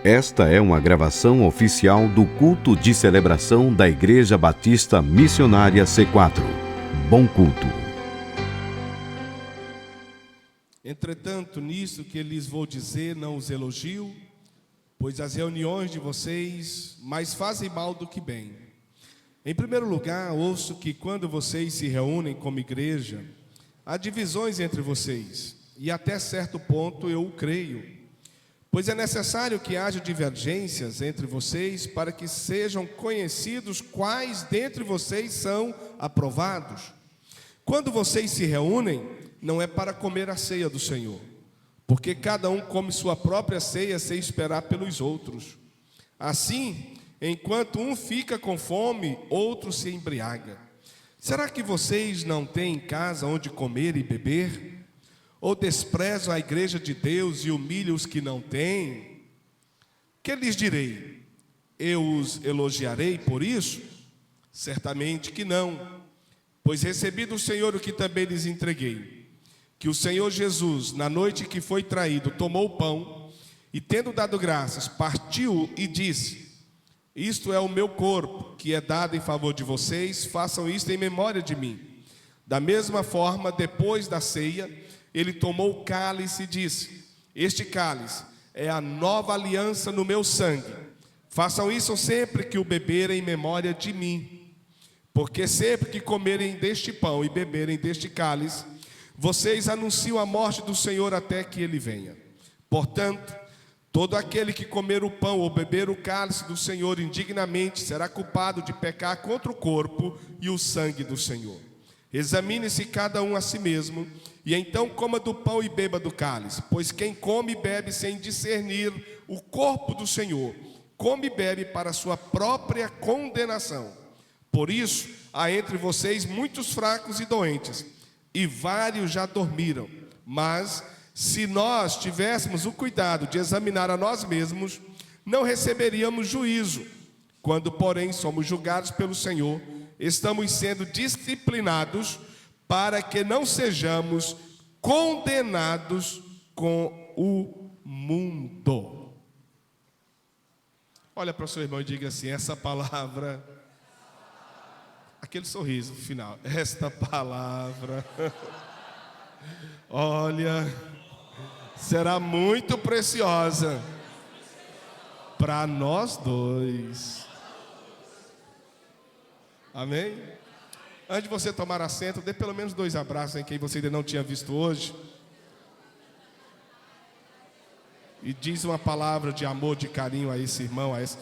Esta é uma gravação oficial do culto de celebração da Igreja Batista Missionária C4. Bom culto. Entretanto, nisso que lhes vou dizer, não os elogio, pois as reuniões de vocês mais fazem mal do que bem. Em primeiro lugar, ouço que quando vocês se reúnem como igreja, há divisões entre vocês, e até certo ponto eu o creio. Pois é necessário que haja divergências entre vocês para que sejam conhecidos quais dentre vocês são aprovados. Quando vocês se reúnem, não é para comer a ceia do Senhor, porque cada um come sua própria ceia sem esperar pelos outros. Assim, enquanto um fica com fome, outro se embriaga. Será que vocês não têm em casa onde comer e beber? Ou desprezam a igreja de Deus e humilham os que não têm? Que lhes direi? Eu os elogiarei por isso? Certamente que não, pois recebi do Senhor o que também lhes entreguei, que o Senhor Jesus, na noite que foi traído, tomou o pão e, tendo dado graças, partiu e disse: isto é o meu corpo, que é dado em favor de vocês, façam isto em memória de mim. Da mesma forma, depois da ceia, ele tomou o cálice e disse: este cálice é a nova aliança no meu sangue. Façam isso sempre que o beberem em memória de mim. Porque sempre que comerem deste pão e beberem deste cálice, vocês anunciam a morte do Senhor até que ele venha. Portanto, todo aquele que comer o pão ou beber o cálice do Senhor indignamente será culpado de pecar contra o corpo e o sangue do Senhor. Examine-se cada um a si mesmo, e então coma do pão e beba do cálice, pois quem come e bebe sem discernir o corpo do Senhor, come e bebe para sua própria condenação. Por isso, há entre vocês muitos fracos e doentes, e vários já dormiram. Mas, se nós tivéssemos o cuidado de examinar a nós mesmos, não receberíamos juízo. Quando, porém, somos julgados pelo Senhor, estamos sendo disciplinados para que não sejamos condenados com o mundo. Olha para o seu irmão e diga assim: essa palavra, aquele sorriso final, esta palavra, olha, será muito preciosa para nós dois. Amém? Antes de você tomar assento, dê pelo menos 2 abraços em quem você ainda não tinha visto hoje. E diz uma palavra de amor, de carinho a esse irmão, a esse.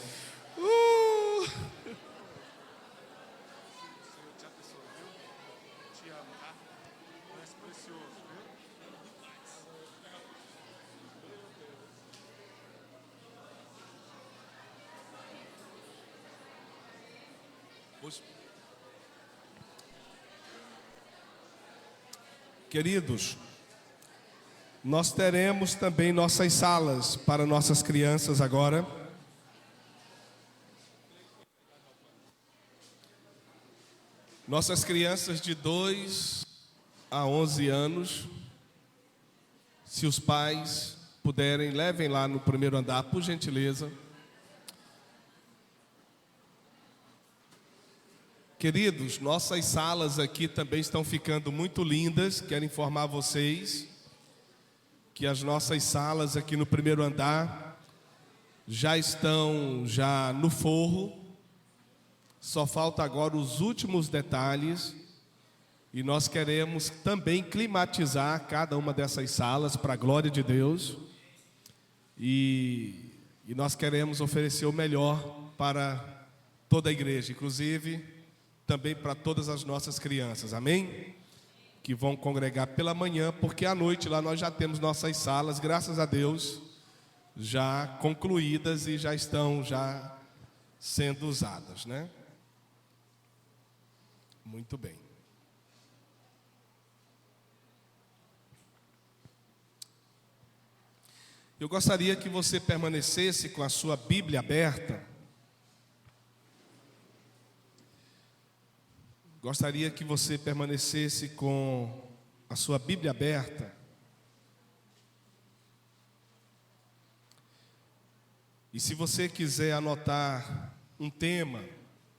Queridos, nós teremos também nossas salas para nossas crianças agora. Nossas crianças de 2 a 11 anos, se os pais puderem, levem lá no primeiro andar, por gentileza. Queridos, nossas salas aqui também estão ficando muito lindas. Quero informar vocês que as nossas salas aqui no primeiro andar já estão no forro. Só falta agora os últimos detalhes. E nós queremos também climatizar cada uma dessas salas para a glória de Deus. E nós queremos oferecer o melhor para toda a igreja, inclusive também para todas as nossas crianças, amém? Que vão congregar pela manhã, porque à noite lá nós já temos nossas salas, graças a Deus, já concluídas e já estão sendo usadas, né? Muito bem. Eu gostaria que você permanecesse com a sua Bíblia aberta. Gostaria que você permanecesse com a sua Bíblia aberta E se você quiser anotar um tema,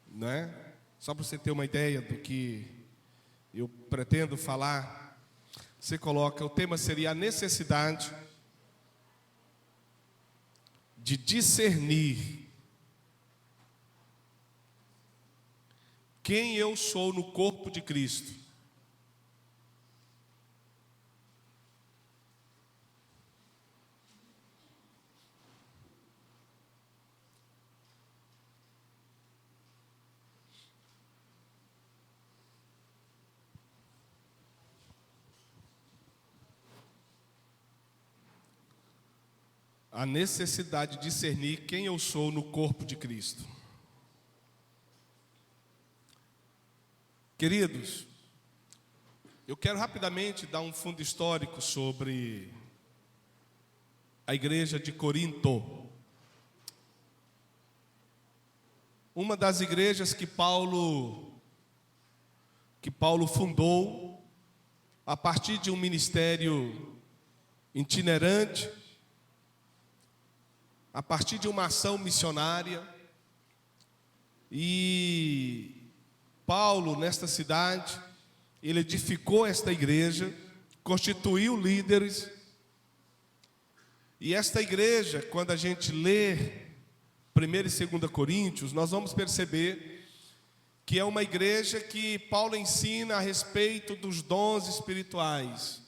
né? Só para você ter uma ideia do que eu pretendo falar, você coloca, o tema seria a necessidade de discernir quem eu sou no corpo de Cristo. A necessidade de discernir quem eu sou no corpo de Cristo. Queridos, eu quero rapidamente dar um fundo histórico sobre a igreja de Corinto. Uma das igrejas que Paulo fundou a partir de um ministério itinerante, a partir de uma ação missionária. E Paulo, nesta cidade, ele edificou esta igreja, constituiu líderes. E esta igreja, quando a gente lê 1 e 2 Coríntios, nós vamos perceber que é uma igreja que Paulo ensina a respeito dos dons espirituais.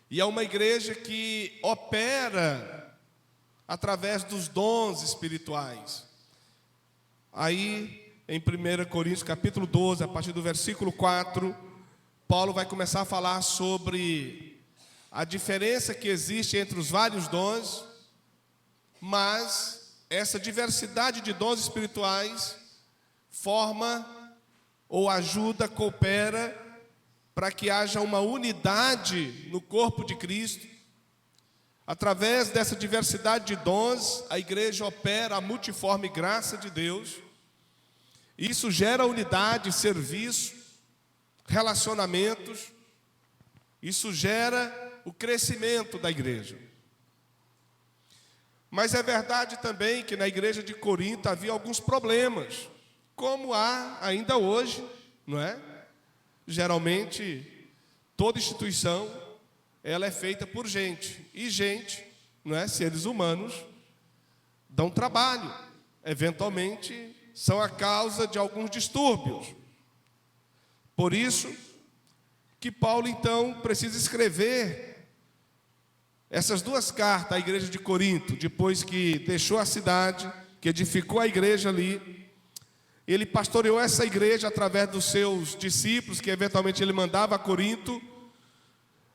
E é uma igreja que opera através dos dons espirituais. Aí, em 1 Coríntios capítulo 12, a partir do versículo 4, Paulo vai começar a falar sobre a diferença que existe entre os vários dons, mas essa diversidade de dons espirituais forma ou ajuda, coopera para que haja uma unidade no corpo de Cristo. Através dessa diversidade de dons, a igreja opera a multiforme graça de Deus. Isso gera unidade, serviço, relacionamentos. Isso gera o crescimento da igreja. Mas é verdade também que na igreja de Corinto havia alguns problemas, como há ainda hoje, não é? Geralmente, toda instituição ela é feita por gente. E gente, não é? Seres humanos, dão trabalho. Eventualmente, são a causa de alguns distúrbios. Por isso, que Paulo, então, precisa escrever essas duas cartas à igreja de Corinto, depois que deixou a cidade, que edificou a igreja ali. Ele pastoreou essa igreja através dos seus discípulos, que eventualmente ele mandava a Corinto.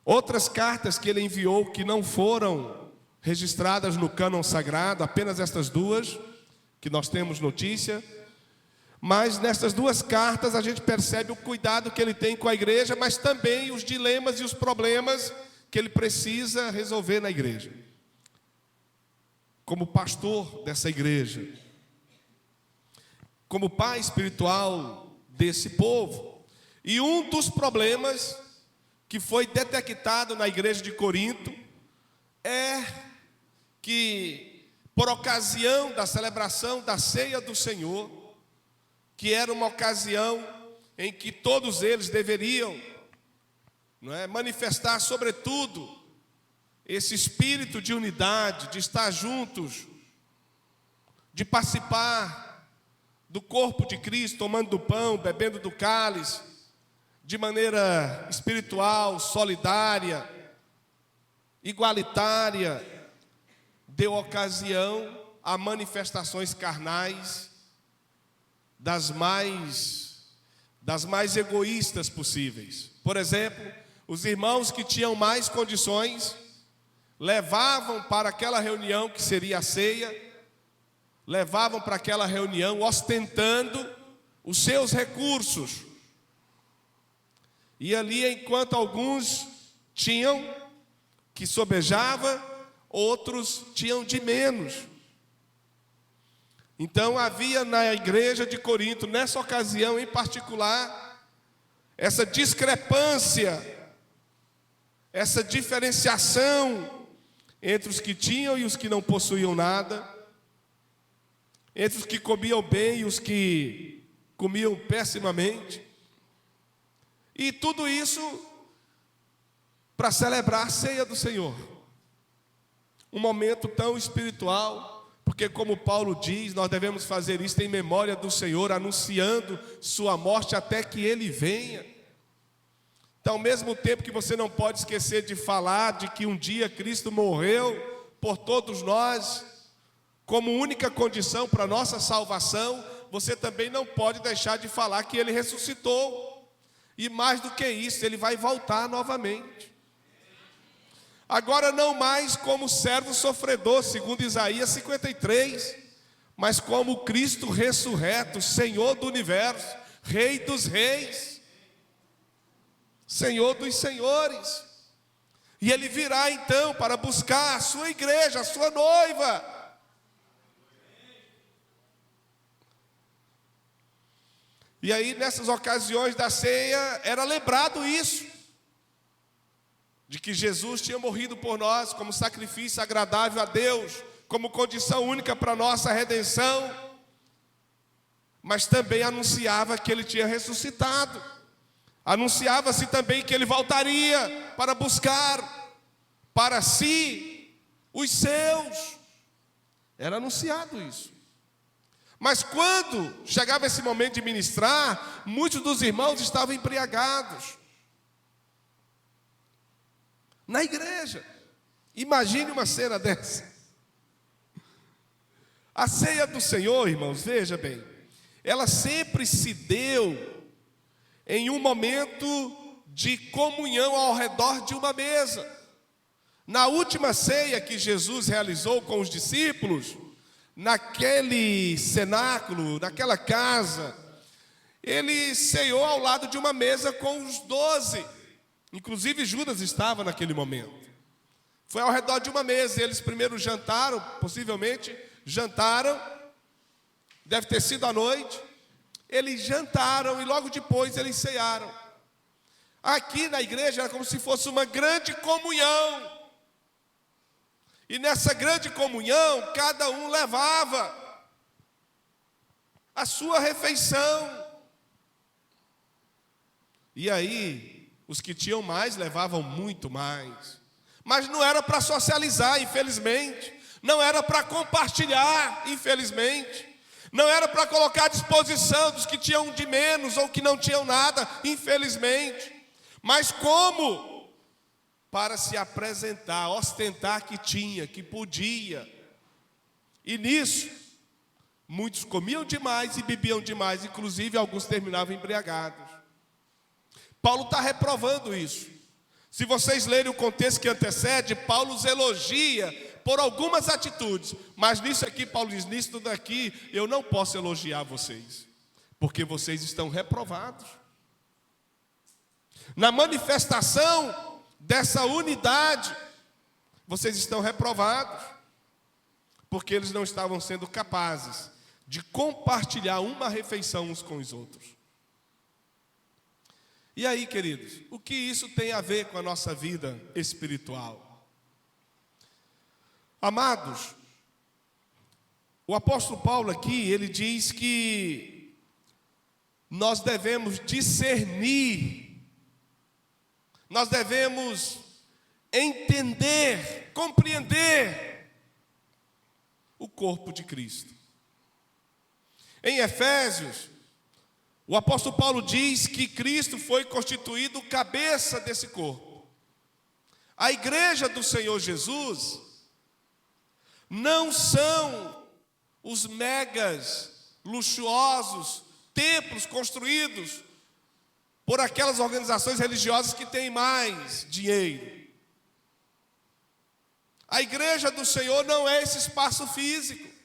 Outras cartas que ele enviou que não foram registradas no cânon sagrado, apenas estas duas, que nós temos notícia. Mas nessas duas cartas a gente percebe o cuidado que ele tem com a igreja, mas também os dilemas e os problemas que ele precisa resolver na igreja. Como pastor dessa igreja, como pai espiritual desse povo. E um dos problemas que foi detectado na igreja de Corinto é que, por ocasião da celebração da ceia do Senhor, que era uma ocasião em que todos eles deveriam, não é, manifestar sobretudo esse espírito de unidade, de estar juntos, de participar do corpo de Cristo, tomando do pão, bebendo do cálice, de maneira espiritual, solidária, igualitária, deu ocasião a manifestações carnais das mais egoístas possíveis. Por exemplo, os irmãos que tinham mais condições levavam para aquela reunião que seria a ceia, levavam para aquela reunião ostentando os seus recursos. E ali, enquanto alguns tinham que sobejava, outros tinham de menos. Então havia na igreja de Corinto, nessa ocasião em particular, essa discrepância, essa diferenciação entre os que tinham e os que não possuíam nada. entre os que comiam bem e os que comiam pessimamente. E tudo isso para celebrar a ceia do Senhor. Um momento tão espiritual, porque como Paulo diz, nós devemos fazer isso em memória do Senhor, anunciando sua morte até que Ele venha. Então, ao mesmo tempo que você não pode esquecer de falar de que um dia Cristo morreu por todos nós, como única condição para a nossa salvação, você também não pode deixar de falar que Ele ressuscitou. E mais do que isso, Ele vai voltar novamente. Agora não mais como servo sofredor, segundo Isaías 53, mas como Cristo ressurreto, Senhor do universo, Rei dos reis, Senhor dos senhores. E Ele virá então para buscar a sua igreja, a sua noiva. E aí nessas ocasiões da ceia era lembrado isso, de que Jesus tinha morrido por nós como sacrifício agradável a Deus, como condição única para a nossa redenção, mas também anunciava que Ele tinha ressuscitado. Anunciava-se também que Ele voltaria para buscar para si os seus. Era anunciado isso. Mas quando chegava esse momento de ministrar, muitos dos irmãos estavam embriagados na igreja. Imagine uma cena dessa. A ceia do Senhor, irmãos, veja bem, ela sempre se deu em um momento de comunhão ao redor de uma mesa. Na última ceia que Jesus realizou com os discípulos, naquele cenáculo, naquela casa, Ele ceiou ao lado de uma mesa com os 12. Inclusive Judas estava naquele momento. Foi ao redor de uma mesa, e eles primeiro jantaram, possivelmente jantaram, deve ter sido à noite. Eles jantaram e logo depois eles cearam. Aqui na igreja era como se fosse uma grande comunhão. E nessa grande comunhão, cada um levava a sua refeição. E aí, os que tinham mais levavam muito mais. Mas não era para socializar, infelizmente. Não era para compartilhar, infelizmente. Não era para colocar à disposição dos que tinham de menos ou que não tinham nada, infelizmente. Mas como? Para se apresentar, ostentar que tinha, que podia. E nisso, muitos comiam demais e bebiam demais, inclusive alguns terminavam embriagados. Paulo está reprovando isso. Se vocês lerem o contexto que antecede, Paulo os elogia por algumas atitudes, mas nisso aqui, Paulo diz, nisso tudo aqui, eu não posso elogiar vocês, porque vocês estão reprovados. Na manifestação dessa unidade, vocês estão reprovados, porque eles não estavam sendo capazes de compartilhar uma refeição uns com os outros. E aí, queridos, o que isso tem a ver com a nossa vida espiritual? Amados, o apóstolo Paulo aqui, ele diz que nós devemos discernir, nós devemos entender, compreender o corpo de Cristo. Em Efésios, o apóstolo Paulo diz que Cristo foi constituído cabeça desse corpo. A igreja do Senhor Jesus não são os megas, luxuosos templos construídos por aquelas organizações religiosas que têm mais dinheiro. A igreja do Senhor não é esse espaço físico.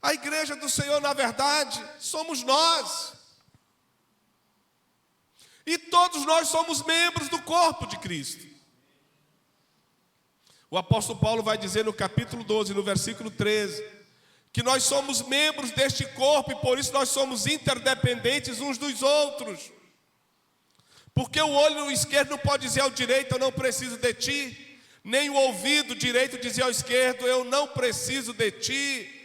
A igreja do Senhor, na verdade, somos nós. E todos nós somos membros do corpo de Cristo. O apóstolo Paulo vai dizer no capítulo 12, no versículo 13, que nós somos membros deste corpo e por isso nós somos interdependentes uns dos outros. Porque o olho esquerdo não pode dizer ao direito, eu não preciso de ti, nem o ouvido direito dizer ao esquerdo, eu não preciso de ti.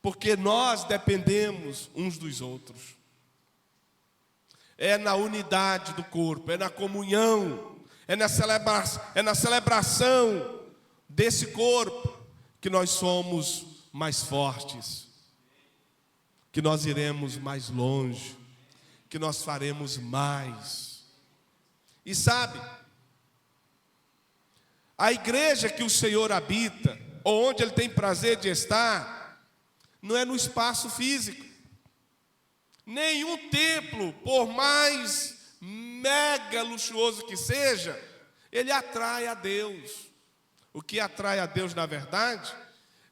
porque nós dependemos uns dos outros. É na unidade do corpo, é na comunhão, é na celebração desse corpo que nós somos mais fortes, que nós iremos mais longe, que nós faremos mais. E sabe, a igreja que o Senhor habita, ou onde Ele tem prazer de estar, não é no espaço físico. Nenhum templo, por mais mega luxuoso que seja, ele atrai a Deus. O que atrai a Deus, na verdade,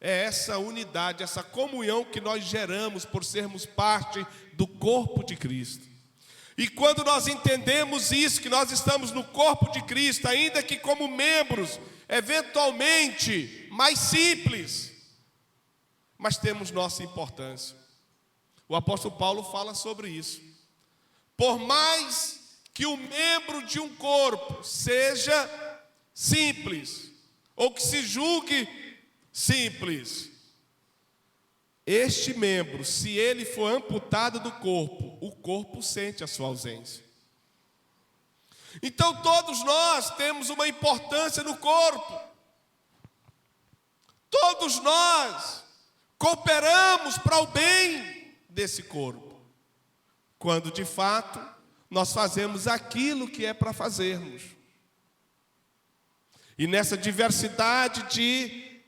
é essa unidade, essa comunhão que nós geramos por sermos parte do corpo de Cristo. E quando nós entendemos isso, que nós estamos no corpo de Cristo, ainda que como membros, eventualmente mais simples, mas temos nossa importância. O apóstolo Paulo fala sobre isso. Por mais que o membro de um corpo seja simples, ou que se julgue simples, este membro, se ele for amputado do corpo, o corpo sente a sua ausência. Então todos nós temos uma importância no corpo. Todos nós cooperamos para o bem desse corpo, quando de fato nós fazemos aquilo que é para fazermos. E nessa diversidade de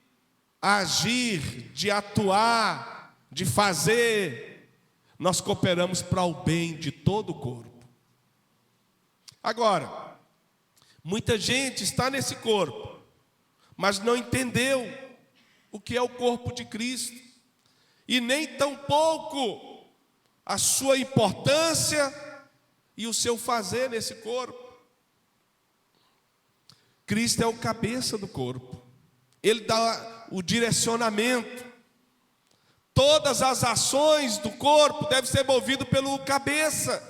agir, de atuar, de fazer, nós cooperamos para o bem de todo o corpo. Agora, muita gente está nesse corpo, mas não entendeu o que é o corpo de Cristo, e nem tampouco a sua importância e o seu fazer nesse corpo. Cristo é o cabeça do corpo. Ele dá o direcionamento. Todas as ações do corpo devem ser movidas pelo cabeça.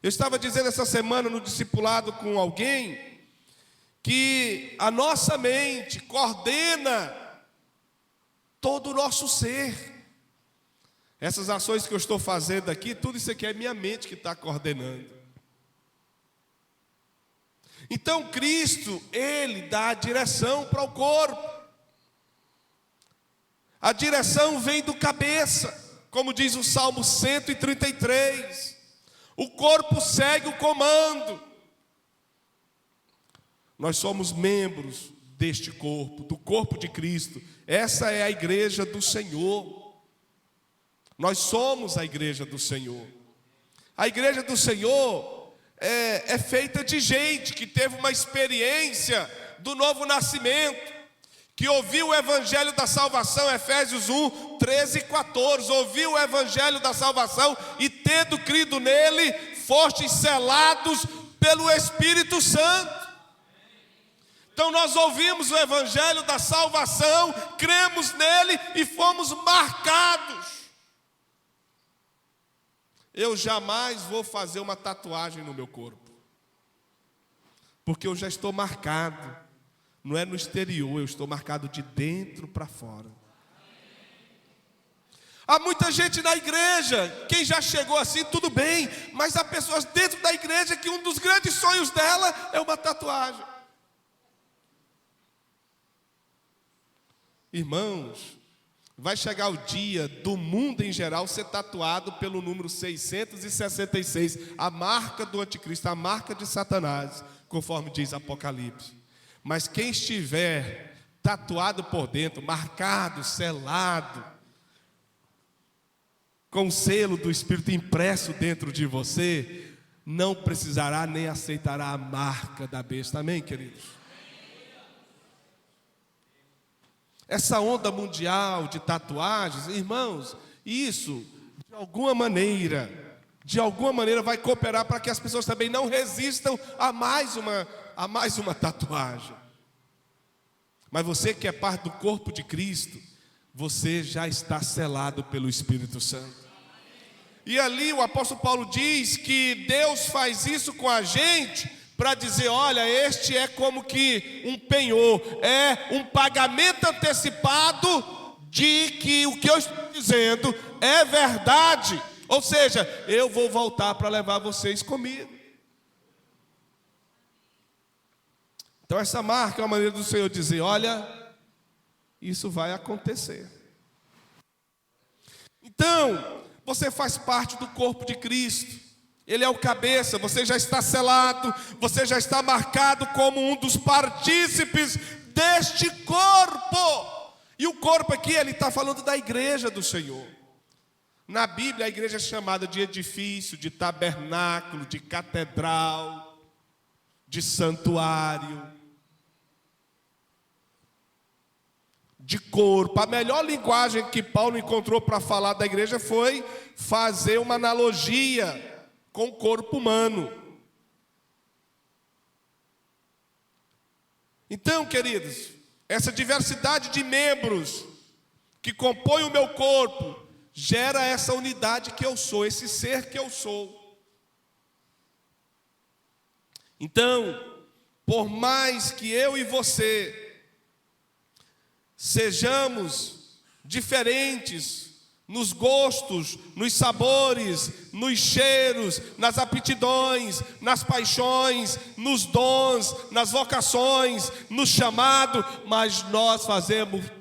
Eu estava dizendo essa semana no discipulado com alguém que a nossa mente coordena todo o nosso ser. Essas ações que eu estou fazendo aqui, tudo isso aqui é minha mente que está coordenando. Então Cristo, Ele dá a direção para o corpo. A direção vem do cabeça, como diz o Salmo 133. O corpo segue o comando. Nós somos membros deste corpo, do corpo de Cristo. Essa é a igreja do Senhor. Nós somos a igreja do Senhor. A igreja do Senhor é feita de gente que teve uma experiência do novo nascimento, que ouviu o evangelho da salvação, Efésios 1, 13 e 14, ouviu o evangelho da salvação e tendo crido nele, fostes selados pelo Espírito Santo. Então nós ouvimos o evangelho da salvação, cremos nele e fomos marcados. Eu jamais vou fazer uma tatuagem no meu corpo, porque eu já estou marcado. Não é no exterior, eu estou marcado de dentro para fora. Há muita gente na igreja, quem já chegou assim, tudo bem, mas há pessoas dentro da igreja que um dos grandes sonhos dela é uma tatuagem. Irmãos, vai chegar o dia do mundo em geral ser tatuado pelo número 666, a marca do anticristo, a marca de Satanás, conforme diz Apocalipse. Mas quem estiver tatuado por dentro, marcado, selado, com o selo do Espírito impresso dentro de você, não precisará nem aceitará a marca da besta. Amém, queridos? Essa onda mundial de tatuagens, irmãos, isso de alguma maneira vai cooperar para que as pessoas também não resistam a mais uma tatuagem. Mas você que é parte do corpo de Cristo, você já está selado pelo Espírito Santo. E ali o apóstolo Paulo diz que Deus faz isso com a gente para dizer, olha, este é como que um penhor, é um pagamento antecipado de que o que eu estou dizendo é verdade. Ou seja, eu vou voltar para levar vocês comigo. Então essa marca é uma maneira do Senhor dizer: olha, isso vai acontecer. Então, você faz parte do corpo de Cristo. Ele é o cabeça, você já está selado, você já está marcado como um dos partícipes deste corpo. E o corpo aqui, ele está falando da igreja do Senhor. Na Bíblia, a igreja é chamada de edifício, de tabernáculo, de catedral, de santuário, de corpo. A melhor linguagem que Paulo encontrou para falar da igreja foi fazer uma analogia com o corpo humano. Então, queridos, essa diversidade de membros que compõem o meu corpo gera essa unidade que eu sou, esse ser que eu sou. Então, por mais que eu e você sejamos diferentes nos gostos, nos sabores, nos cheiros, nas aptidões, nas paixões, nos dons, nas vocações, no chamado, mas nós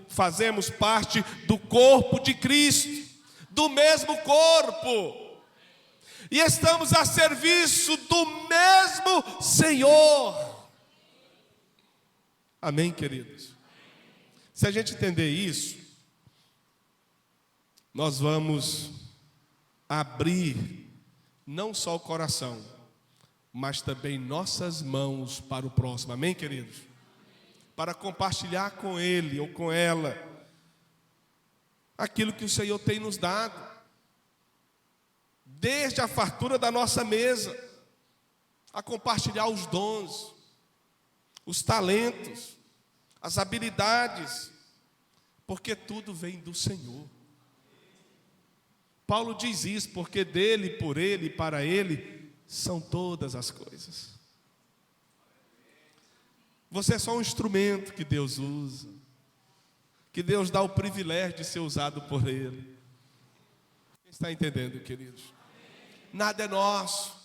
fazemos parte do corpo de Cristo, do mesmo corpo, e estamos a serviço do mesmo Senhor. Amém, queridos? Se a gente entender isso, nós vamos abrir não só o coração, mas também nossas mãos para o próximo. Amém, queridos? Para compartilhar com ele ou com ela aquilo que o Senhor tem nos dado, desde a fartura da nossa mesa, a compartilhar os dons, os talentos, as habilidades, porque tudo vem do Senhor. Paulo diz isso, porque dele, por ele e para ele são todas as coisas. Você é só um instrumento que Deus usa, que Deus dá o privilégio de ser usado por ele. Quem está entendendo, queridos? Nada é nosso,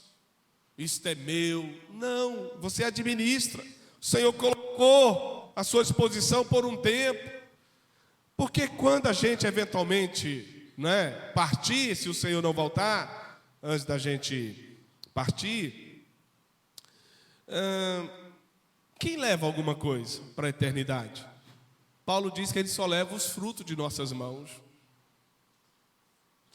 isto é meu. Não, você administra. O Senhor colocou à sua disposição por um tempo, porque quando a gente eventualmente partir, se o Senhor não voltar, antes da gente partir, quem leva alguma coisa para a eternidade? Paulo diz que ele só leva os frutos de nossas mãos,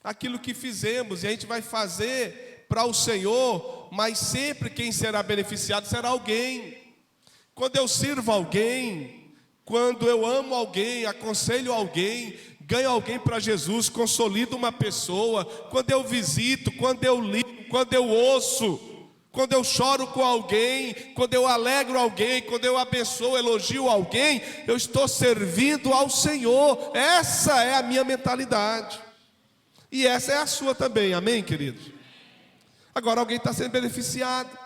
aquilo que fizemos, e a gente vai fazer para o Senhor, mas sempre quem será beneficiado será alguém. Quando eu sirvo alguém, quando eu amo alguém, aconselho alguém, ganho alguém para Jesus, consolido uma pessoa, quando eu visito, quando eu ligo, quando eu ouço, quando eu choro com alguém, quando eu alegro alguém, quando eu abençoo, elogio alguém, eu estou servindo ao Senhor. Essa é a minha mentalidade, e essa é a sua também, amém, queridos? Agora alguém está sendo beneficiado,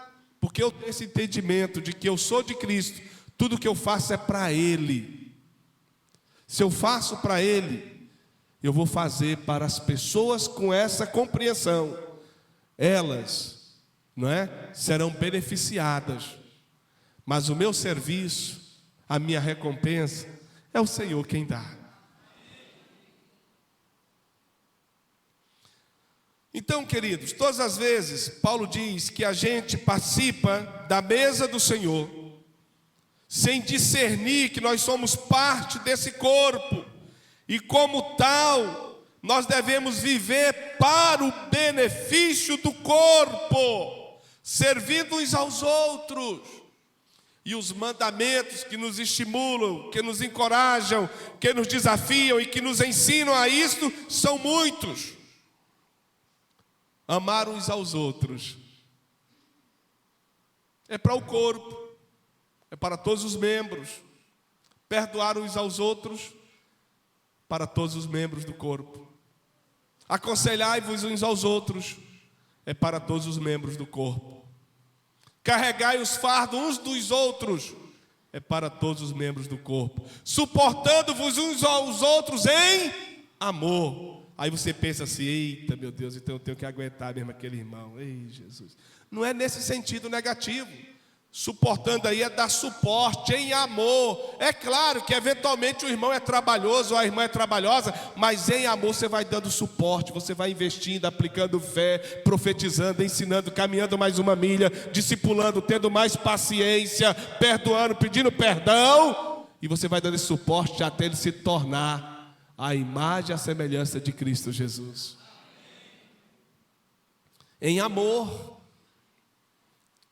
porque eu tenho esse entendimento de que eu sou de Cristo, tudo que eu faço é para Ele. Se eu faço para Ele, eu vou fazer para as pessoas com essa compreensão. Elas, serão beneficiadas. Mas o meu serviço, a minha recompensa, é o Senhor quem dá. Então, queridos, todas as vezes, Paulo diz que a gente participa da mesa do Senhor, sem discernir que nós somos parte desse corpo, e como tal, nós devemos viver para o benefício do corpo, servindo uns aos outros. E os mandamentos que nos estimulam, que nos encorajam, que nos desafiam e que nos ensinam a isto, são muitos. Amar uns aos outros é para o corpo, é para todos os membros. Perdoar uns aos outros, para todos os membros do corpo. Aconselhai-vos uns aos outros, é para todos os membros do corpo. Carregai os fardos uns dos outros, é para todos os membros do corpo, suportando-vos uns aos outros em amor. Aí você pensa assim: eita, meu Deus, então eu tenho que aguentar mesmo aquele irmão. Ei, Jesus. Não é nesse sentido negativo. Suportando aí é dar suporte em amor. É claro que eventualmente o irmão é trabalhoso ou a irmã é trabalhosa, mas em amor você vai dando suporte, você vai investindo, aplicando fé, profetizando, ensinando, caminhando mais uma milha, discipulando, tendo mais paciência, perdoando, pedindo perdão, e você vai dando esse suporte até ele se tornar a imagem e a semelhança de Cristo Jesus. Em amor.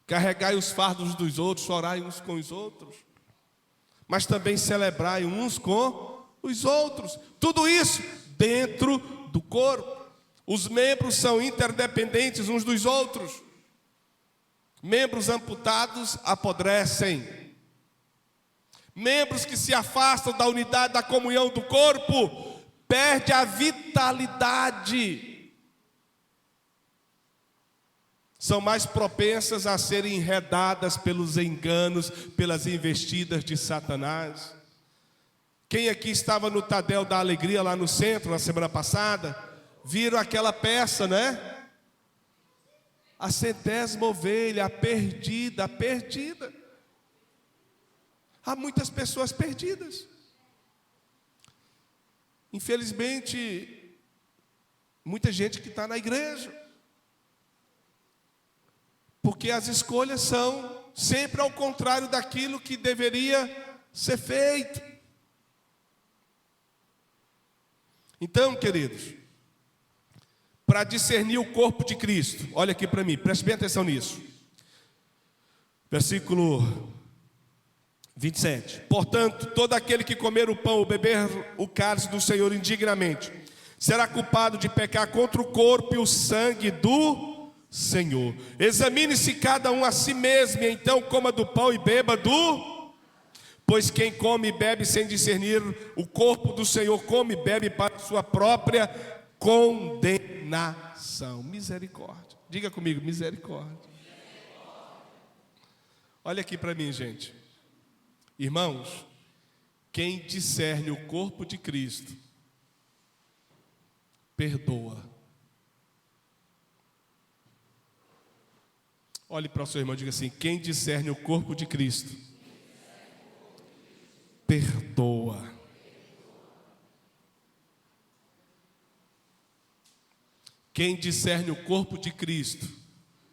Carregai os fardos dos outros, chorai uns com os outros, mas também celebrai uns com os outros. Tudo isso dentro do corpo. Os membros são interdependentes uns dos outros. Membros amputados apodrecem. Membros que se afastam da unidade, da comunhão do corpo, perde a vitalidade. São mais propensas a serem enredadas pelos enganos, pelas investidas de Satanás. Quem aqui estava no Tadel da Alegria, lá no centro, na semana passada, viram aquela peça, né? A 100ª ovelha, a perdida, a perdida. Há muitas pessoas perdidas. Infelizmente, muita gente que está na igreja. Porque as escolhas são sempre ao contrário daquilo que deveria ser feito. Então, queridos, para discernir o corpo de Cristo, olha aqui para mim, preste bem atenção nisso. Versículo 27. Portanto, todo aquele que comer o pão ou beber o cálice do Senhor indignamente, será culpado de pecar contra o corpo e o sangue do Senhor. Examine-se cada um a si mesmo, e então coma do pão e beba do... Pois quem come e bebe sem discernir o corpo do Senhor, come e bebe para sua própria condenação. Misericórdia. Diga comigo, misericórdia. Olha aqui para mim, gente. Irmãos, quem discerne o corpo de Cristo, perdoa. Olhe para o seu irmão e diga assim: quem discerne o corpo de Cristo, perdoa. Quem discerne o corpo de Cristo,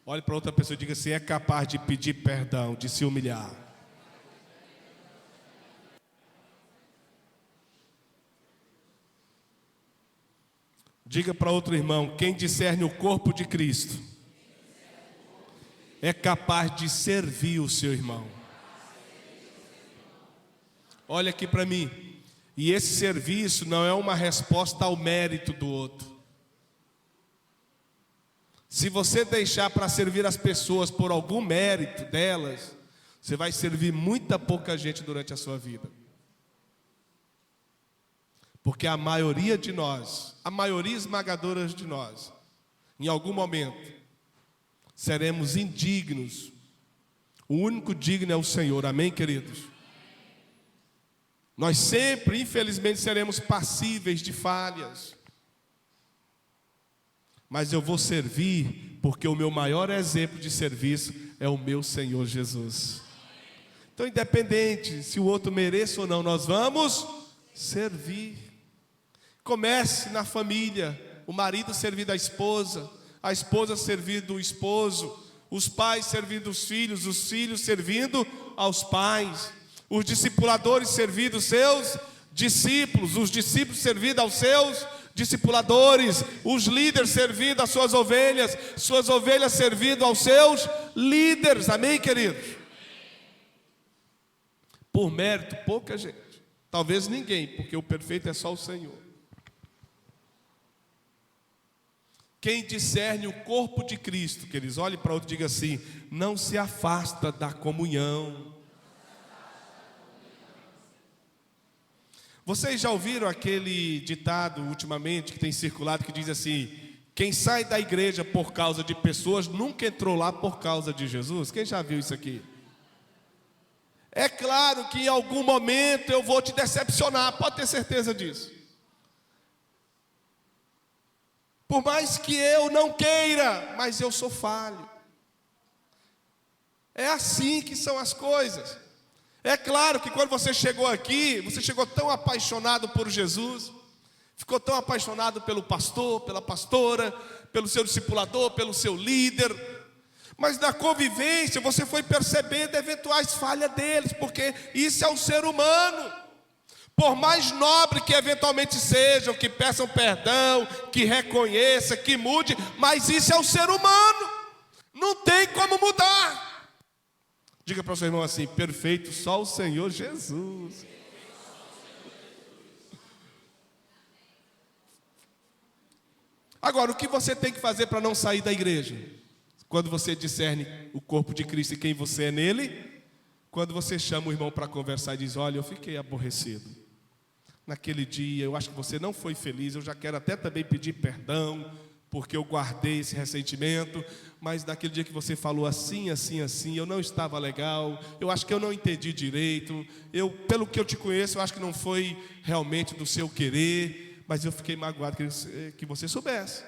olhe para outra pessoa e diga assim: é capaz de pedir perdão, de se humilhar. Diga para outro irmão: quem discerne o corpo de Cristo, é capaz de servir o seu irmão. Olha aqui para mim. E esse serviço não é uma resposta ao mérito do outro. Se você deixar para servir as pessoas por algum mérito delas, você vai servir muita pouca gente durante a sua vida. Porque a maioria de nós, a maioria esmagadora de nós, em algum momento, seremos indignos. O único digno é o Senhor, amém, queridos? Nós sempre, infelizmente, seremos passíveis de falhas. Mas eu vou servir, porque o meu maior exemplo de serviço é o meu Senhor Jesus. Então, independente se o outro mereça ou não, nós vamos servir. Comece na família, o marido servir a esposa servindo o esposo, os pais servindo os filhos servindo aos pais, os discipuladores servindo os seus discípulos, os discípulos servindo aos seus discipuladores, os líderes servindo às suas ovelhas servindo aos seus líderes, amém, queridos? Por mérito, pouca gente, talvez ninguém, porque o perfeito é só o Senhor. Quem discerne o corpo de Cristo, queridos, olhe para outro e diga assim: não se afasta da comunhão. Vocês já ouviram aquele ditado ultimamente que tem circulado, que diz assim: quem sai da igreja por causa de pessoas nunca entrou lá por causa de Jesus? Quem já viu isso aqui? É claro que em algum momento eu vou te decepcionar, pode ter certeza disso. Por mais que eu não queira, mas eu sou falho. É assim que são as coisas. É claro que quando você chegou aqui, você chegou tão apaixonado por Jesus, ficou tão apaixonado pelo pastor, pela pastora, pelo seu discipulador, pelo seu líder. Mas na convivência você foi percebendo eventuais falhas deles, porque isso é o ser humano. Por mais nobre que eventualmente sejam, que peçam perdão, que reconheça, que mude, mas isso é o ser humano. Não tem como mudar. Diga para o seu irmão assim: perfeito só o Senhor Jesus. Agora, o que você tem que fazer para não sair da igreja? Quando você discerne o corpo de Cristo e quem você é nele, quando você chama o irmão para conversar e diz: olha, eu fiquei aborrecido naquele dia, eu acho que você não foi feliz, eu já quero até também pedir perdão, porque eu guardei esse ressentimento, mas naquele dia que você falou assim, assim, assim, eu não estava legal, eu acho que eu não entendi direito, pelo que eu te conheço, eu acho que não foi realmente do seu querer, mas eu fiquei magoado que você soubesse,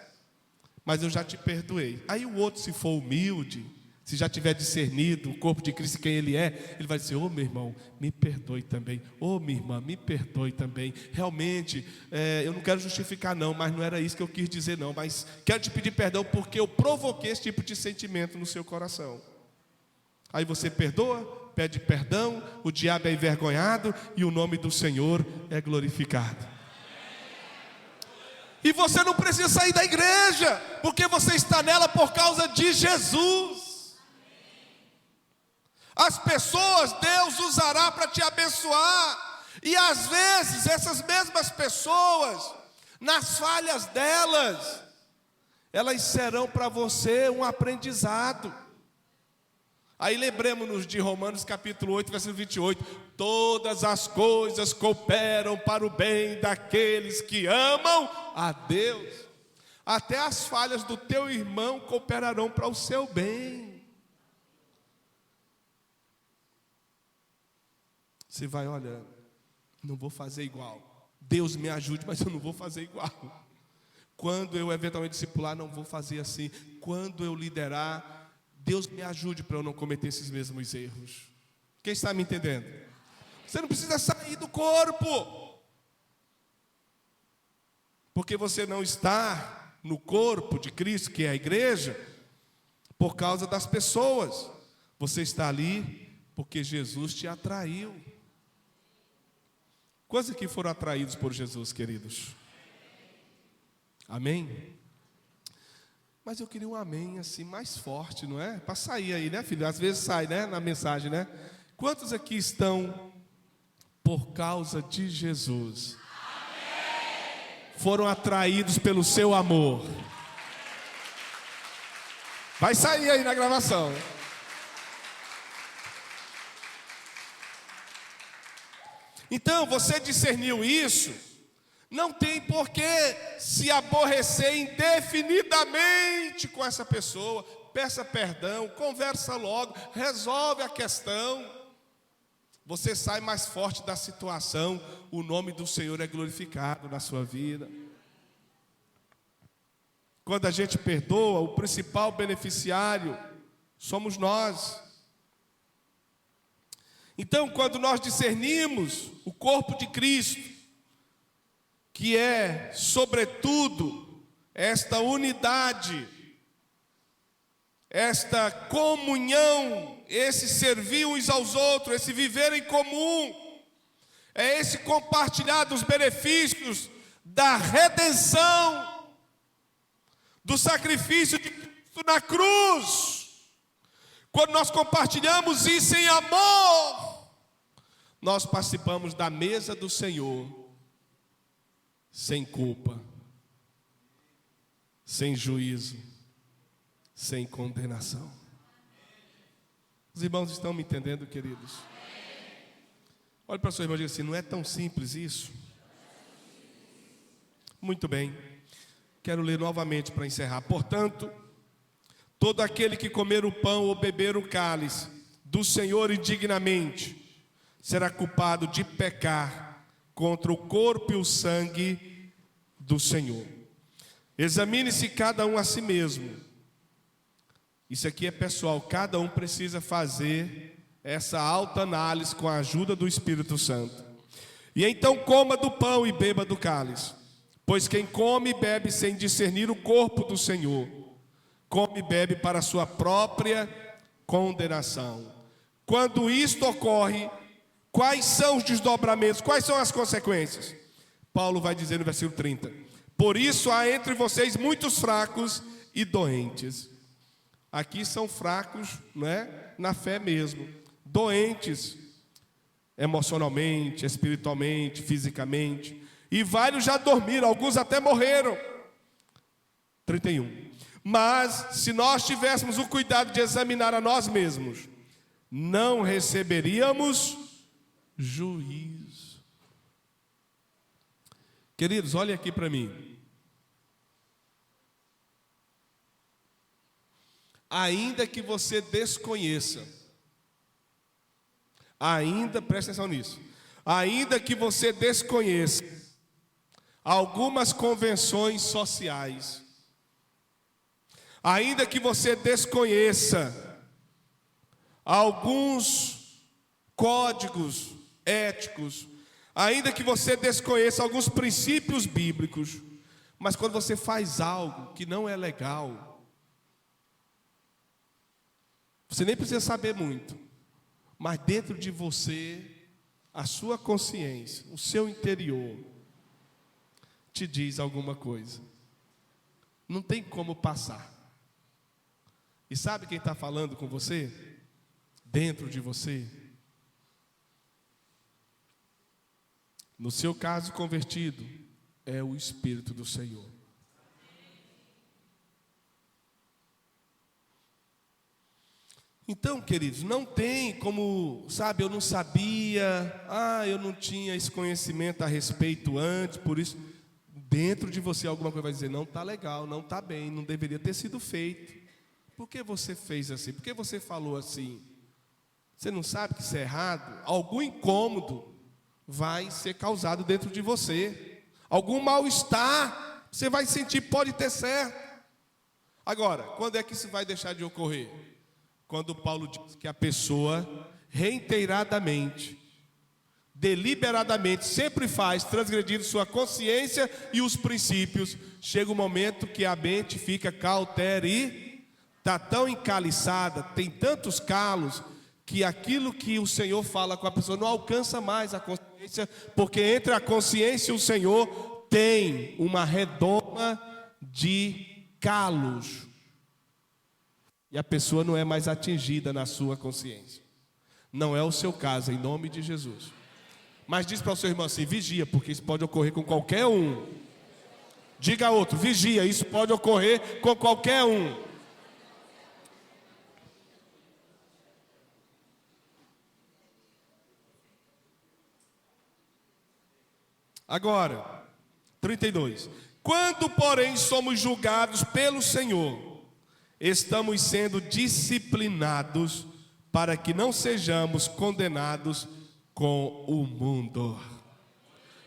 mas eu já te perdoei. Aí o outro, se for humilde, se já tiver discernido o corpo de Cristo quem ele é, ele vai dizer: ô meu irmão, me perdoe também, ô minha irmã, me perdoe também, realmente, eu não quero justificar não, mas não era isso que eu quis dizer não, mas quero te pedir perdão porque eu provoquei esse tipo de sentimento no seu coração. Aí você perdoa, pede perdão, o diabo é envergonhado e o nome do Senhor é glorificado. E você não precisa sair da igreja, porque você está nela por causa de Jesus. As pessoas Deus usará para te abençoar, e às vezes essas mesmas pessoas, nas falhas delas, elas serão para você um aprendizado. Aí lembremos-nos de Romanos capítulo 8, versículo 28. Todas as coisas cooperam para o bem daqueles que amam a Deus. Até as falhas do teu irmão cooperarão para o seu bem. Você vai: olha, não vou fazer igual. Deus me ajude, mas eu não vou fazer igual. Quando eu eventualmente discipular, não vou fazer assim. Quando eu liderar, Deus me ajude para eu não cometer esses mesmos erros. Quem está me entendendo? Você não precisa sair do corpo, porque você não está no corpo de Cristo, que é a igreja, por causa das pessoas. Você está ali porque Jesus te atraiu. Quantos aqui foram atraídos por Jesus, queridos? Amém? Mas eu queria um amém assim mais forte, não é? Para sair aí, né, filho? Às vezes sai, né, na mensagem, né? Quantos aqui estão por causa de Jesus? Amém. Foram atraídos pelo seu amor. Vai sair aí na gravação. Então, você discerniu isso, não tem por que se aborrecer indefinidamente com essa pessoa. Peça perdão, conversa logo, resolve a questão. Você sai mais forte da situação, o nome do Senhor é glorificado na sua vida. Quando a gente perdoa, o principal beneficiário somos nós. Então, quando nós discernimos o corpo de Cristo, que é, sobretudo, esta unidade, esta comunhão, esse servir uns aos outros, esse viver em comum, é esse compartilhar dos benefícios da redenção, do sacrifício de Cristo na cruz. Quando nós compartilhamos isso em amor, nós participamos da mesa do Senhor, sem culpa, sem juízo, sem condenação. Os irmãos estão me entendendo, queridos? Olhe para o seu irmão e diga assim: não é tão simples isso? Muito bem, quero ler novamente para encerrar. Portanto, todo aquele que comer o pão ou beber o cálice do Senhor indignamente, será culpado de pecar contra o corpo e o sangue do Senhor. Examine-se cada um a si mesmo. Isso aqui é pessoal, cada um precisa fazer essa autoanálise com a ajuda do Espírito Santo. E então coma do pão e beba do cálice, pois quem come e bebe sem discernir o corpo do Senhor, come e bebe para a sua própria condenação. Quando isto ocorre, quais são os desdobramentos, quais são as consequências? Paulo vai dizer no versículo 30: por isso há entre vocês muitos fracos e doentes. Aqui são fracos, né, na fé mesmo, doentes emocionalmente, espiritualmente, fisicamente, e vários já dormiram, alguns até morreram. 31. Mas se nós tivéssemos o cuidado de examinar a nós mesmos, não receberíamos juízo. Queridos, olhem aqui para mim. Ainda que você desconheça, presta atenção nisso, ainda que você desconheça algumas convenções sociais, ainda que você desconheça alguns códigos éticos, ainda que você desconheça alguns princípios bíblicos, mas quando você faz algo que não é legal, você nem precisa saber muito, mas dentro de você, a sua consciência, o seu interior, te diz alguma coisa. Não tem como passar. E sabe quem está falando com você? Dentro de você. No seu caso convertido, é o Espírito do Senhor. Então, queridos, não tem como, sabe, eu não sabia, eu não tinha esse conhecimento a respeito antes, por isso, dentro de você alguma coisa vai dizer, não está legal, não está bem, não deveria ter sido feito. Por que você fez assim? Por que você falou assim? Você não sabe que isso é errado? Algum incômodo vai ser causado dentro de você. Algum mal-estar você vai sentir, pode ter certo. Agora, quando é que isso vai deixar de ocorrer? Quando Paulo diz que a pessoa reiteradamente, deliberadamente, sempre faz, transgredindo sua consciência e os princípios, chega um momento que a mente fica cauterizada, está tão encaliçada, tem tantos calos, que aquilo que o Senhor fala com a pessoa não alcança mais a consciência, porque entre a consciência e o Senhor tem uma redoma de calos. E a pessoa não é mais atingida na sua consciência. Não é o seu caso, em nome de Jesus. Mas diz para o seu irmão assim, vigia, porque isso pode ocorrer com qualquer um. Diga a outro, vigia, isso pode ocorrer com qualquer um. Agora, 32. Quando, porém, somos julgados pelo Senhor, estamos sendo disciplinados para que não sejamos condenados com o mundo.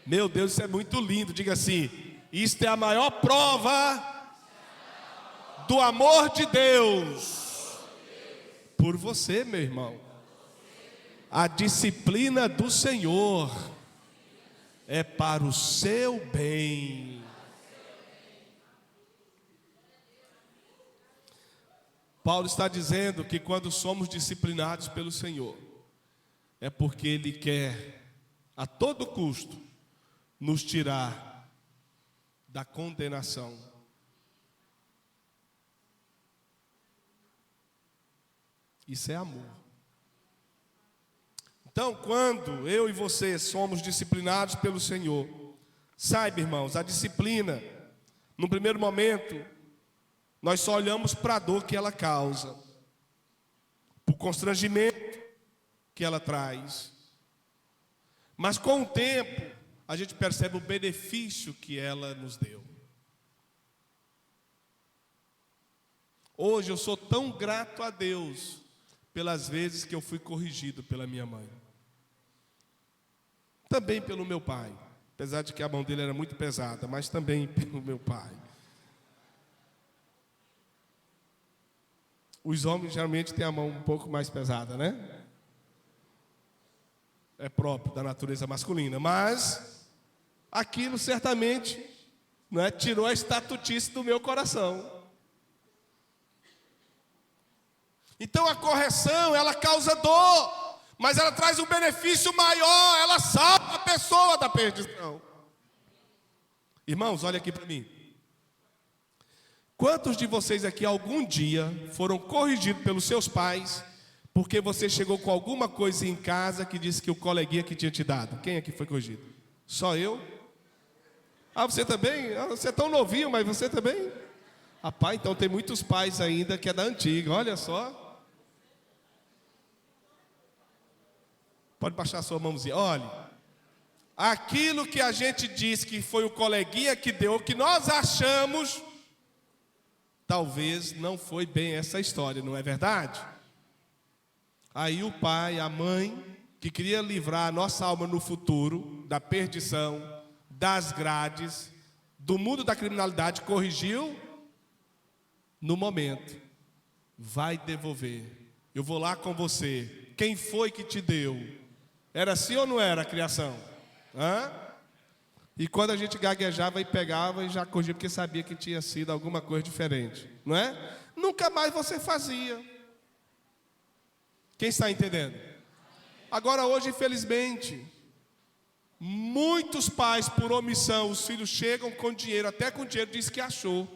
Meu Deus, isso é muito lindo. Diga assim, isto é a maior prova do amor de Deus por você, meu irmão. A disciplina do Senhor é para o seu bem. Paulo está dizendo que quando somos disciplinados pelo Senhor, é porque Ele quer, a todo custo, nos tirar da condenação. Isso é amor. Então, quando eu e você somos disciplinados pelo Senhor, saiba, irmãos, a disciplina, no primeiro momento, nós só olhamos para a dor que ela causa, para o constrangimento que ela traz. Mas com o tempo, a gente percebe o benefício que ela nos deu. Hoje eu sou tão grato a Deus pelas vezes que eu fui corrigido pela minha mãe. também pelo meu pai. Apesar de que a mão dele era muito pesada, mas também pelo meu pai. Os homens geralmente têm a mão um pouco mais pesada, né? É próprio da natureza masculina. Mas aquilo certamente, né, tirou a estatutice do meu coração. Então a correção, ela causa dor, mas ela traz um benefício maior, ela salva a pessoa da perdição. Irmãos, olha aqui para mim. Quantos de vocês aqui algum dia foram corrigidos pelos seus pais porque você chegou com alguma coisa em casa que disse que o coleguinha que tinha te dado? Quem aqui foi corrigido? Só eu? Ah, você também? Ah, você é tão novinho, mas você também? Rapaz, então tem muitos pais ainda que é da antiga, olha só. Pode baixar a sua mãozinha. Olha, aquilo que a gente diz que foi o coleguinha que deu, que nós achamos, talvez não foi bem essa história, não é verdade? Aí o pai, a mãe, que queria livrar a nossa alma no futuro, da perdição, das grades, do mundo da criminalidade, corrigiu no momento. Vai devolver. Eu vou lá com você. Quem foi que te deu? Era assim ou não era a criação? Hã? E quando a gente gaguejava e pegava e já corrigia, porque sabia que tinha sido alguma coisa diferente, não é? Nunca mais você fazia. Quem está entendendo? Agora hoje, infelizmente, muitos pais, por omissão, os filhos chegam com dinheiro, até com dinheiro diz que achou,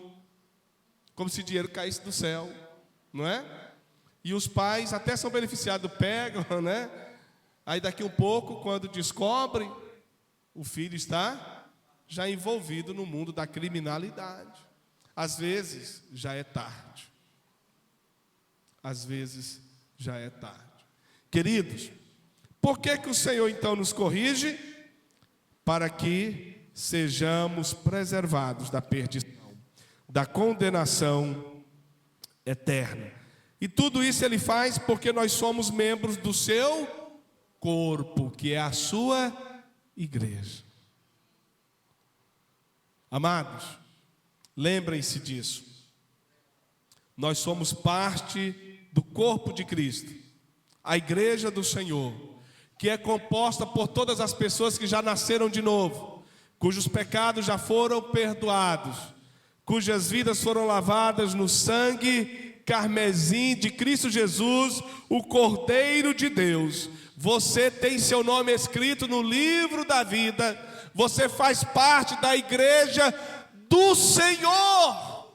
como se dinheiro caísse do céu, não é? E os pais até são beneficiados, pegam, né? Aí daqui um pouco, quando descobrem, o filho está já envolvido no mundo da criminalidade. Às vezes já é tarde. Às vezes já é tarde. Queridos, por que o Senhor então nos corrige? Para que sejamos preservados da perdição, da condenação eterna. E tudo isso Ele faz porque nós somos membros do seu corpo, que é a sua igreja. Amados, lembrem-se disso. Nós somos parte do corpo de Cristo, a igreja do Senhor, que é composta por todas as pessoas que já nasceram de novo, cujos pecados já foram perdoados, cujas vidas foram lavadas no sangue carmesim de Cristo Jesus, o Cordeiro de Deus. Você tem seu nome escrito no livro da vida, você faz parte da igreja do Senhor.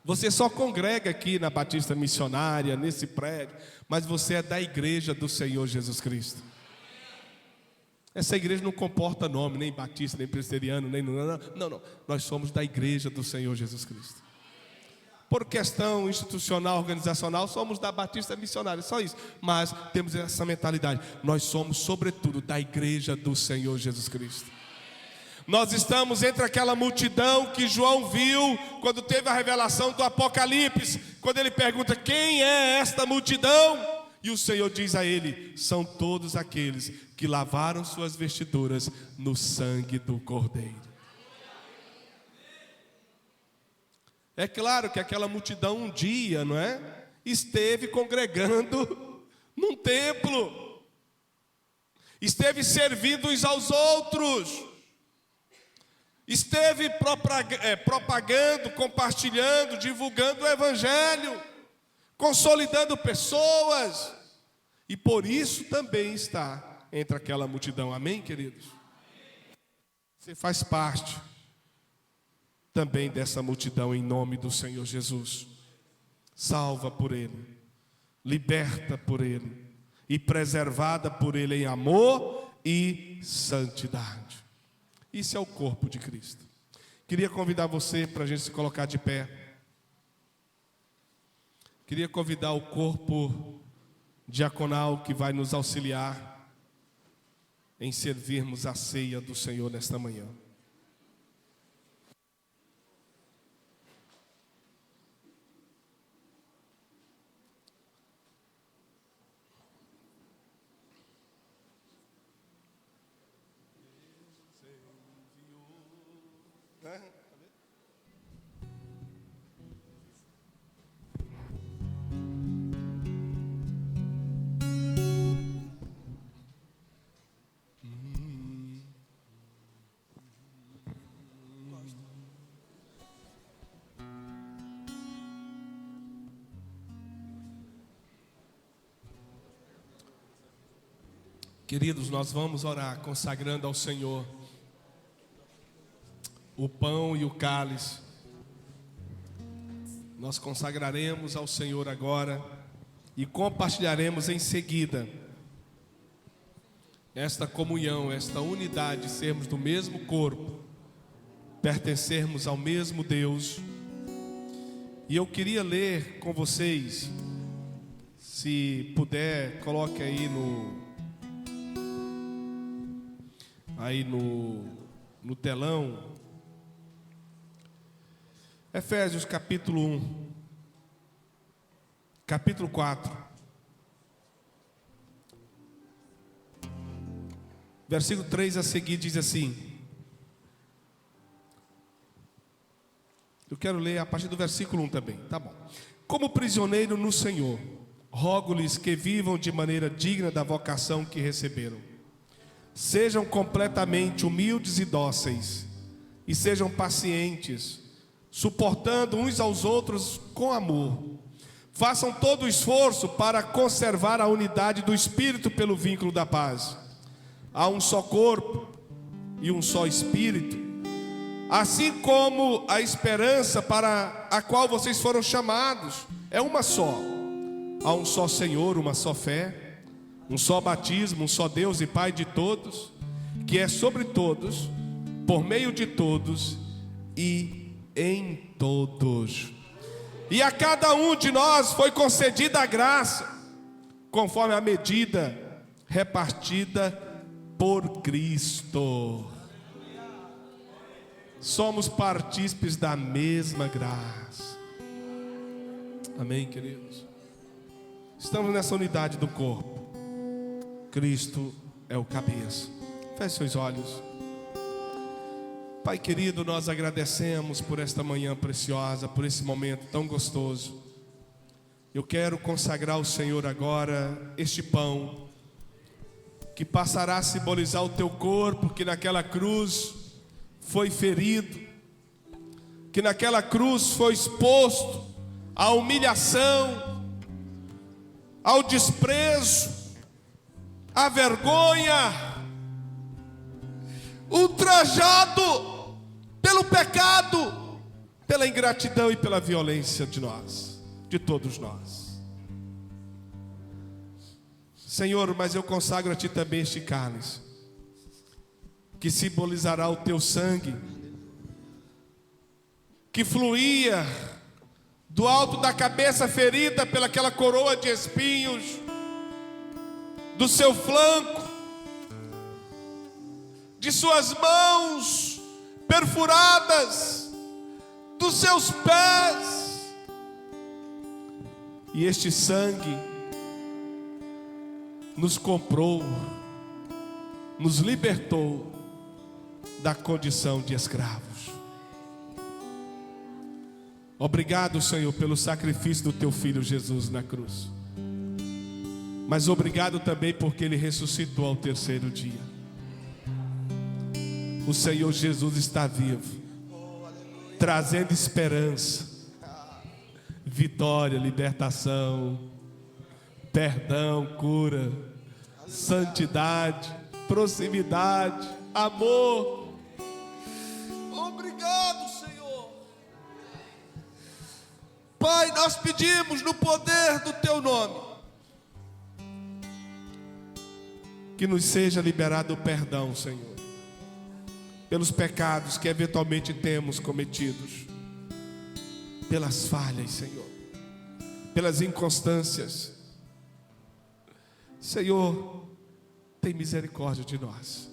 Você só congrega aqui na Batista Missionária, nesse prédio, mas você é da igreja do Senhor Jesus Cristo. Essa igreja não comporta nome, nem batista, nem presbiteriano, nem... Não. Nós somos da igreja do Senhor Jesus Cristo. Por questão institucional, organizacional, somos da Batista Missionária, só isso. Mas temos essa mentalidade. Nós somos, sobretudo, da igreja do Senhor Jesus Cristo. Nós estamos entre aquela multidão que João viu quando teve a revelação do Apocalipse, quando ele pergunta: quem é esta multidão? E o Senhor diz a ele: são todos aqueles que lavaram suas vestiduras no sangue do Cordeiro. É claro que aquela multidão um dia, não é? Esteve congregando num templo, esteve servindo uns aos outros, esteve propagando, compartilhando, divulgando o Evangelho, consolidando pessoas, e por isso também está entre aquela multidão. Amém, queridos? Você faz parte também dessa multidão em nome do Senhor Jesus. Salva por Ele, liberta por Ele e preservada por Ele em amor e santidade. Isso é o corpo de Cristo. Queria convidar você para a gente se colocar de pé. Queria convidar o corpo diaconal que vai nos auxiliar em servirmos a ceia do Senhor nesta manhã. Queridos, nós vamos orar consagrando ao Senhor o pão e o cálice. Nós consagraremos ao Senhor agora e compartilharemos em seguida esta comunhão, esta unidade, sermos do mesmo corpo, pertencermos ao mesmo Deus. E eu queria ler com vocês, se puder, coloque aí no telão, Efésios capítulo 1, capítulo 4, versículo 3 a seguir diz assim. Eu quero ler a partir do versículo 1 também, tá bom. Como prisioneiro no Senhor, rogo-lhes que vivam de maneira digna da vocação que receberam. Sejam completamente humildes e dóceis, e sejam pacientes, suportando uns aos outros com amor. Façam todo o esforço para conservar a unidade do Espírito pelo vínculo da paz. Há um só corpo e um só Espírito, assim como a esperança para a qual vocês foram chamados é uma só. Há um só Senhor, uma só fé, um só batismo, um só Deus e Pai de todos, que é sobre todos, por meio de todos e em todos. E a cada um de nós foi concedida a graça, conforme a medida repartida por Cristo. Somos partícipes da mesma graça. Amém, queridos? Estamos nessa unidade do corpo. Cristo é o cabeça. Feche seus olhos. Pai querido, nós agradecemos por esta manhã preciosa, por esse momento tão gostoso. Eu quero consagrar ao Senhor agora este pão, que passará a simbolizar o teu corpo, que naquela cruz foi ferido, que naquela cruz foi exposto à humilhação, ao desprezo, à vergonha, ultrajado pelo pecado, pela ingratidão e pela violência de nós, de todos nós. Senhor, mas eu consagro a Ti também este cálice, que simbolizará o Teu sangue, que fluía do alto da cabeça ferida pelaquela coroa de espinhos, do seu flanco, de suas mãos perfuradas, dos seus pés. E este sangue nos comprou, nos libertou da condição de escravos. Obrigado, Senhor, pelo sacrifício do Teu Filho Jesus na cruz. Mas obrigado também porque Ele ressuscitou ao terceiro dia. O Senhor Jesus está vivo, trazendo esperança, vitória, libertação, perdão, cura, santidade, proximidade, amor. Obrigado, Senhor. Pai, nós pedimos no poder do Teu nome que nos seja liberado o perdão, Senhor, pelos pecados que eventualmente temos cometidos, pelas falhas, Senhor, pelas inconstâncias. Senhor, tem misericórdia de nós,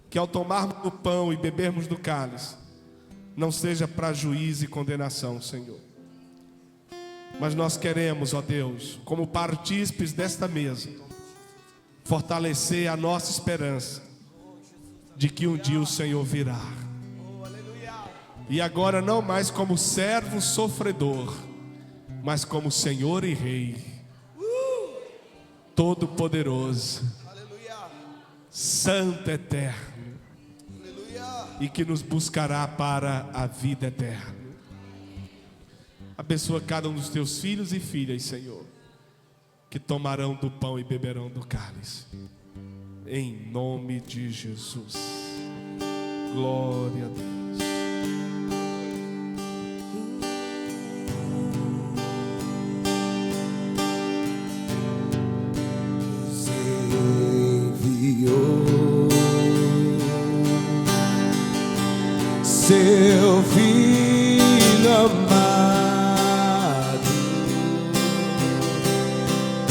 que ao tomarmos do pão e bebermos do cálice, não seja para juízo e condenação, Senhor, mas nós queremos, ó Deus, como partícipes desta mesa, fortalecer a nossa esperança de que um dia o Senhor virá. E agora não mais como servo sofredor, mas como Senhor e Rei, Todo-Poderoso, Santo Eterno, e que nos buscará para a vida eterna. Abençoa cada um dos teus filhos e filhas, Senhor, que tomarão do pão e beberão do cálice, em nome de Jesus. Glória a Deus. Seu filho amado a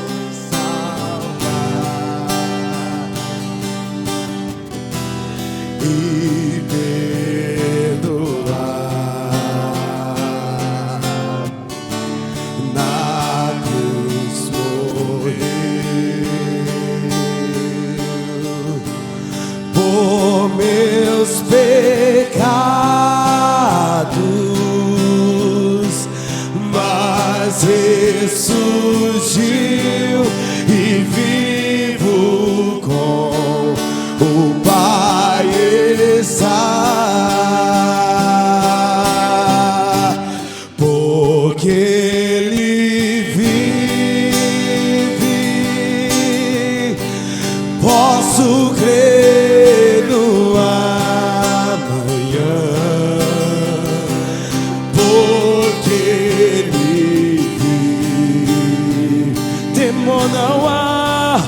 nos salvar e perdoar. Na cruz morreu por meus pecados, mas ressurgiu e vivo com o Pai está, porque Ele vive. Posso crer no amanhã, porque Ele vive. Temor não há,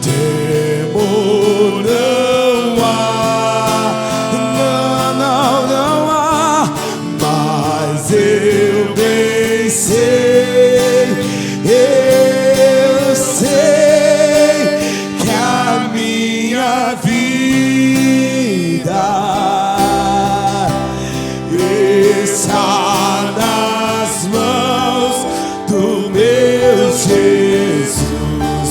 temor não há, não há, mas eu bem sei, eu sei que a minha vida está nas mãos do meu Jesus,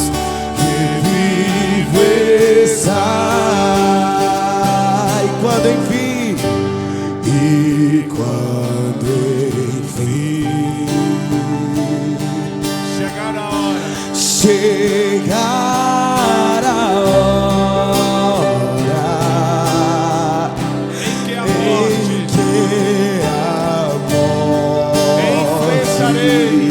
que vive está. E quando enfim Chegar a hora, chegar a hora em que a em morte que a morte enfrentarei,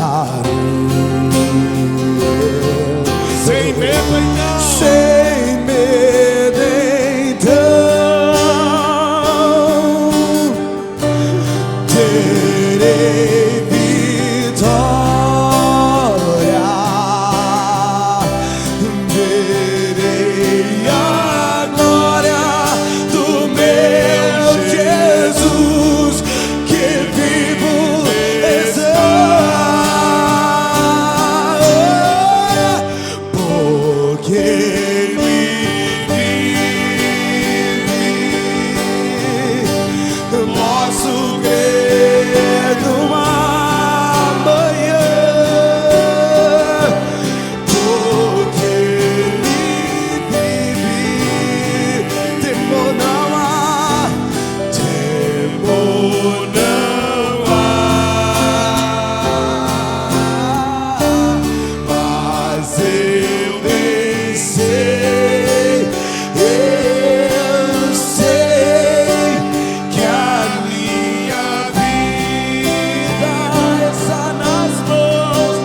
enfrentarei sem medo então, sem medo então, terei vitória, verei a glória do meu Jesus, que vivo está, porque Ele vive. Posso crer numa manhã, porque Ele vive. Temor não há, temor não há, mas eu bem sei, eu sei que a minha vida está nas mãos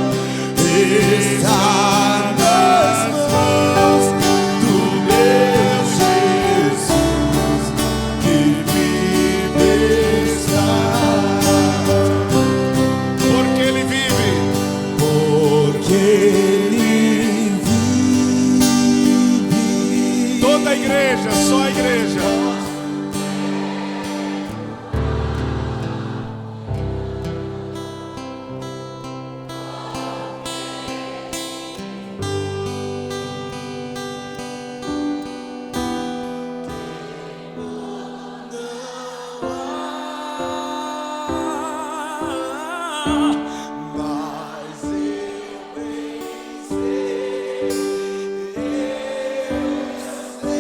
do meu Jesus, que vive está, porque Ele vive. porque Ele vive. Toda a igreja, só a igreja. Mas eu bem sei, eu sei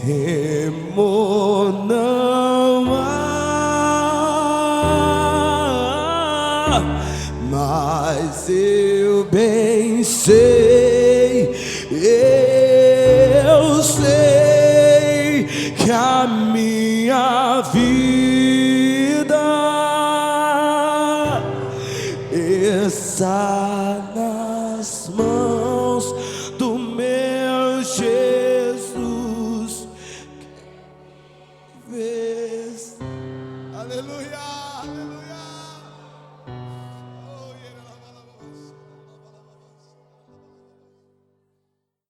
temor não há, mas eu bem sei, eu sei que a minha vida está nas mãos do meu Jesus. Aleluia, aleluia.